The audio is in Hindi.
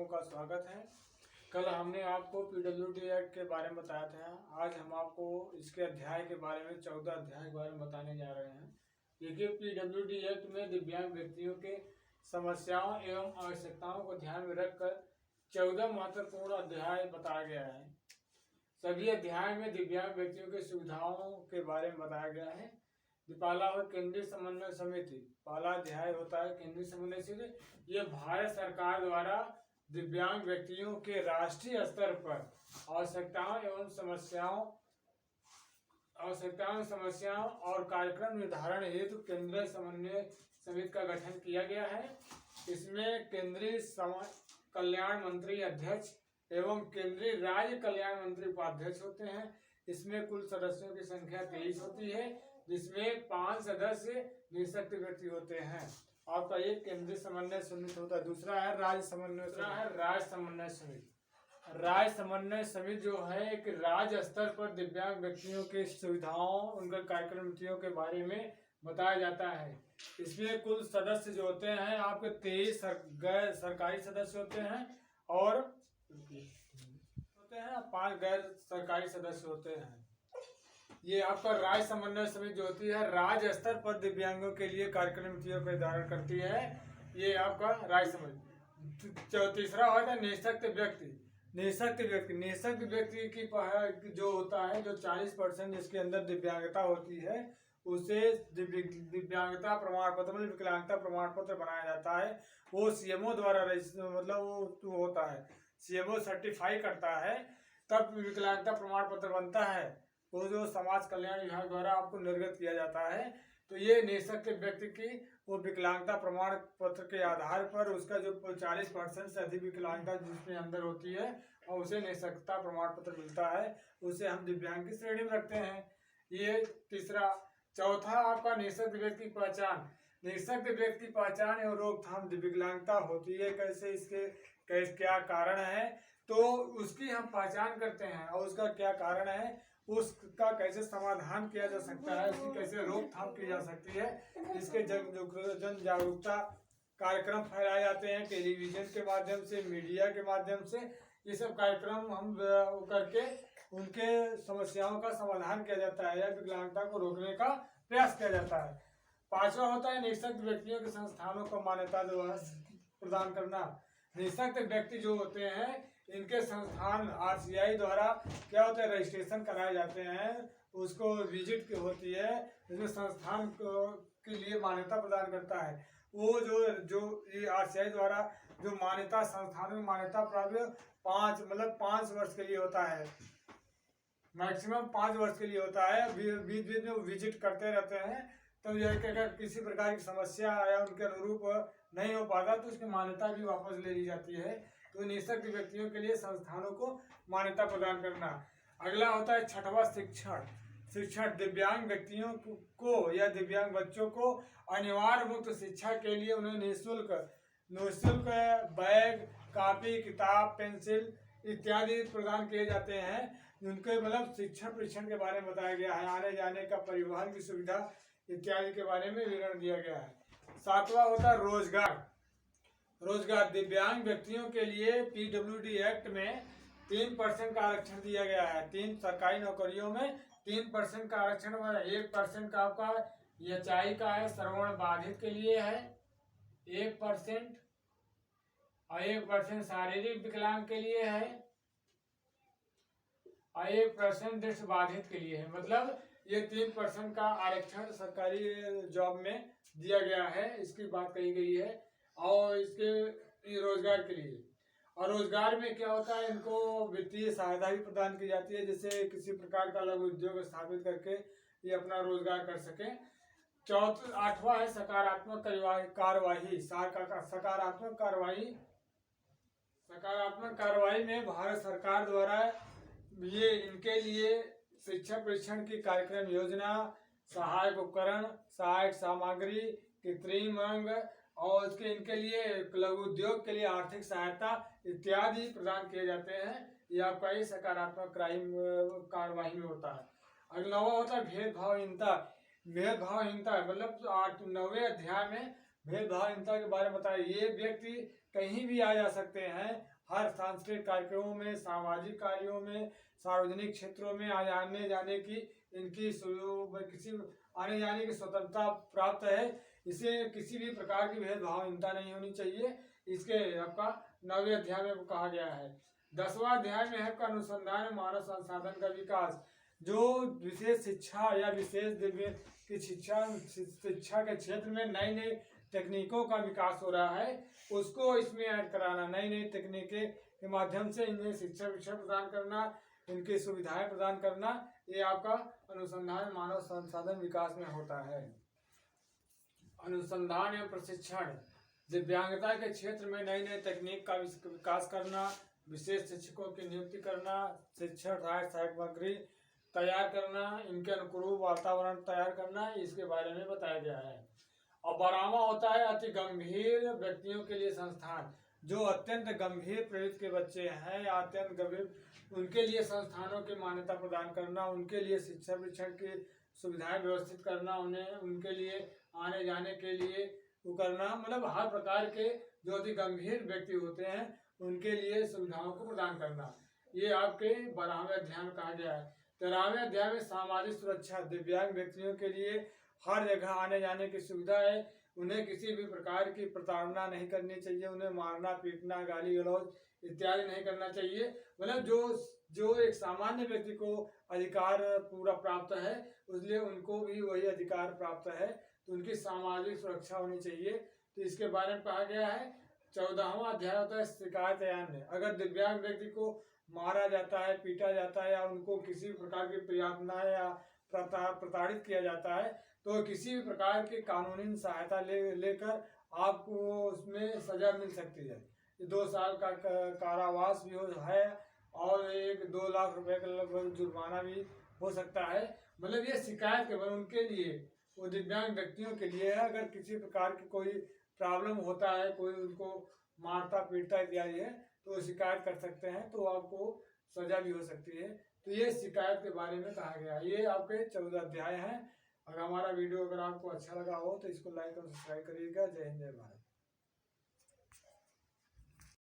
का स्वागत है। कल हमने आपको पीडब्ल्यूडी एक्ट के बारे में बताया था। आज हम आपको इसके अध्याय के बारे में 14 अध्याय के बारे में बताने जा रहे हैं। देखिए, पीडब्ल्यूडी एक्ट में दिव्यांग व्यक्तियों के समस्याओं एवं आवश्यकताओं को ध्यान में रखकर 14 महत्वपूर्ण अध्याय बताया गया है। सभी अध्याय में दिव्यांग व्यक्तियों की सुविधाओं के बारे में बताया गया है। पहला है केंद्रीय समन्वय समिति। पहला अध्याय होता है केंद्रीय समन्वय समिति। यह भारत सरकार द्वारा दिव्यांग व्यक्तियों के राष्ट्रीय स्तर पर आवश्यकताओं एवं समस्याओं और कार्यक्रम निर्धारण हेतु केंद्रीय समन्वय समिति का गठन किया गया है। इसमें केंद्रीय कल्याण मंत्री अध्यक्ष एवं केंद्रीय राज्य कल्याण मंत्री उपाध्यक्ष होते हैं। इसमें कुल सदस्यों की संख्या 23 होती है, जिसमें 5 सदस्य निःशक्त व्यक्ति होते हैं। आपका एक केंद्रीय समन्वय समिति होता है। दूसरा है राज्य समन्वय समिति। राज्य समन्वय समिति जो है एक राज्य स्तर पर दिव्यांग व्यक्तियों की सुविधाओं, उनके कार्यक्रम नीतियों के बारे में बताया जाता है। इसमें कुल सदस्य जो होते हैं आपके 23 गैर सरकारी सदस्य होते हैं और 5 गैर सरकारी सदस्य होते हैं। ये आपका राज्य समन्वय समिति जो होती है राज्य स्तर पर दिव्यांगों के लिए कार्यक्रम नीतियों का निर्धारण करती है। ये आपका राज्य समिति। तीसरा होता है निःशक्त व्यक्ति की जो होता है, जो 40% जिसके अंदर दिव्यांगता होती है उसे दिव्यांगता प्रमाण पत्र मतलब विकलांगता प्रमाण पत्र बनाया जाता है। वो सीएमओ द्वारा मतलब वो होता है, सीएमओ सर्टिफाई करता है, तब विकलांगता प्रमाण पत्र बनता है। वो जो समाज कल्याण विभाग द्वारा आपको निर्गत किया जाता है। तो ये निःशक्त व्यक्ति की वो विकलांगता प्रमाण पत्र के आधार पर उसका जो 40% से अधिक विकलांगता जिसमें अंदर होती है और उसे निःशक्तता प्रमाण पत्र मिलता है, उसे हम दिव्यांग की श्रेणी में रखते हैं। ये तीसरा। चौथा आपका निःशक्त व्यक्ति की पहचान। निःशक्त व्यक्ति की पहचान एवं रोकथाम। विकलांगता होती है कैसे, इसके क्या कारण है, तो उसकी हम पहचान करते हैं और उसका क्या कारण है, उसका कैसे समाधान किया जा सकता है, उसकी कैसे रोकथाम की जा सकती है। इसके जन जागरूकता कार्यक्रम फैलाए जाते हैं टेलीविजन के माध्यम से, मीडिया के माध्यम से। ये सब कार्यक्रम हम करके उनके समस्याओं का समाधान किया जाता है या विकलांगता को रोकने का प्रयास किया जाता है। पांचवा होता है निःशक्त व्यक्तियों के संस्थानों को मान्यता प्रदान करना। निःशक्त व्यक्ति जो होते हैं इनके संस्थान आरसीआई द्वारा क्या होता है, रजिस्ट्रेशन कराए जाते हैं, उसको विजिट होती है, इसमें संस्थान के लिए मान्यता प्रदान करता है। वो जो आरसीआई द्वारा जो मान्यता संस्थान में मान्यता प्राप्त 5 वर्ष के लिए होता है, मैक्सिमम 5 वर्ष के लिए होता है। बीच बीच में वो विजिट करते रहते हैं। तो यह अगर किसी प्रकार की समस्या या उनके अनुरूप नहीं हो पाता तो उसकी मान्यता भी वापस ले ली जाती है। तो निःशक्त व्यक्तियों के लिए संस्थानों को मान्यता प्रदान करना। अगला होता है छठवां शिक्षण। दिव्यांग व्यक्तियों को या दिव्यांग बच्चों को अनिवार्य मुक्त शिक्षा के लिए उन्हें निःशुल्क बैग, कॉपी, किताब, पेंसिल इत्यादि प्रदान किए जाते हैं। उनके मतलब शिक्षण प्रशिक्षण के बारे में बताया गया है, आने जाने का, परिवहन की सुविधा इत्यादि के बारे में विवरण दिया गया है। सातवां होता है रोजगार। दिव्यांग व्यक्तियों के लिए पीडब्ल्यूडी एक्ट में 3% का आरक्षण दिया गया है। 3 सरकारी नौकरियों में 3% का आरक्षण, 1% का आपका एचआई का है, श्रवण बाधित के लिए है 1%, और 1% शारीरिक विकलांग के लिए है और 1% दृष्टि बाधित के लिए है। मतलब ये 3% का आरक्षण सरकारी जॉब में दिया गया है, इसकी बात कही गई है। और इसके रोजगार के लिए, और रोजगार में क्या होता है, इनको वित्तीय सहायता भी प्रदान की जाती है, जिससे किसी प्रकार का लघु उद्योग स्थापित करके ये अपना रोजगार कर सकें। आठवां है सकारात्मक कार्यवाही। सकारात्मक कार्यवाही में भारत सरकार द्वारा ये इनके लिए शिक्षा प्रशिक्षण की कार्यक्रम योजना, सहायक उपकरण, सहायक सामग्री, कृत्रिम अंग और इनके लिए लघु उद्योग के लिए आर्थिक सहायता इत्यादि प्रदान किए जाते हैं। ये आपका ये सकारात्मक कार्यवाही में होता है। अगला होता है भेदभावहीनता। मतलब 9वें अध्याय में भेदभावहीनता के बारे में बताया। ये व्यक्ति कहीं भी आ जा सकते हैं हर सांस्कृतिक कार्यक्रमों में, सामाजिक कार्यों में, सार्वजनिक क्षेत्रों में आने जाने की इनकी किसी आने जाने की स्वतंत्रता प्राप्त है। इसे किसी भी प्रकार की भेदभावहीनता नहीं होनी चाहिए। इसके आपका 9वें अध्याय में कहा गया है। 10वां अध्याय में है आपका अनुसंधान मानव संसाधन का विकास। जो विशेष शिक्षा या विशेष दिव्य की शिक्षा के क्षेत्र में नई नई तकनीकों का विकास हो रहा है, उसको इसमें ऐड कराना, नई नई तकनीकें के माध्यम से इन्हें शिक्षा प्रदान करना, इनकी सुविधाएं प्रदान करना, ये आपका अनुसंधान मानव संसाधन विकास में होता है। अनुसंधान एवं प्रशिक्षण, दिव्यांगता के क्षेत्र में नई नई तकनीक का विकास करना, विशेष शिक्षकों की नियुक्ति करना, शिक्षण सहायक सामग्री तैयार करना, इनके अनुकूल वातावरण तैयार करना, इसके बारे में बताया गया है। और 12वां होता है अति गंभीर व्यक्तियों के लिए संस्थान। जो अत्यंत गंभीर प्रवृत्ति के बच्चे हैं या अत्यंत गंभीर, उनके लिए संस्थानों की मान्यता प्रदान करना, उनके लिए शिक्षा शिक्षण की सुविधाएं व्यवस्थित करना, उन्हें उनके लिए आने जाने के लिए वो करना, मतलब हर प्रकार के जो अति गंभीर व्यक्ति होते हैं उनके लिए सुविधाओं को प्रदान करना। ये आपके 12वें अध्याय में कहा गया है। 13वें अध्याय में सामाजिक सुरक्षा, दिव्यांग व्यक्तियों के लिए हर जगह आने जाने की सुविधा है। उन्हें किसी भी प्रकार की प्रताड़ना नहीं करनी चाहिए, उन्हें मारना पीटना गाली गलौज इत्यादि नहीं करना चाहिए। मतलब जो एक सामान्य व्यक्ति को अधिकार पूरा प्राप्त है, इसलिए उनको भी वही अधिकार प्राप्त है, तो उनकी सामाजिक सुरक्षा होनी चाहिए। तो इसके बारे में कहा गया है। 14वां अध्याय होता है शिकायत यान्य। अगर दिव्यांग व्यक्ति को मारा जाता है, पीटा जाता है या उनको किसी प्रकार की प्रयातना या प्रताड़ित किया जाता है, तो किसी भी प्रकार की कानूनी सहायता लेकर आपको उसमें सजा मिल सकती है। 2 साल का कारावास भी है और 1-2 लाख रुपए का लगभग जुर्माना भी हो सकता है। मतलब ये शिकायत केवल उनके लिए, वो दिव्यांग व्यक्तियों के लिए है। अगर किसी प्रकार की कोई प्रॉब्लम होता है, कोई उनको मारता पीटता इत्यादि है, तो शिकायत कर सकते हैं, तो आपको सजा भी हो सकती है। तो ये शिकायत के बारे में कहा गया। ये आपके 14 अध्याय हैं। अगर हमारा वीडियो अगर आपको अच्छा लगा हो तो इसको लाइक और सब्सक्राइब करिएगा। जय हिंद जय भारत।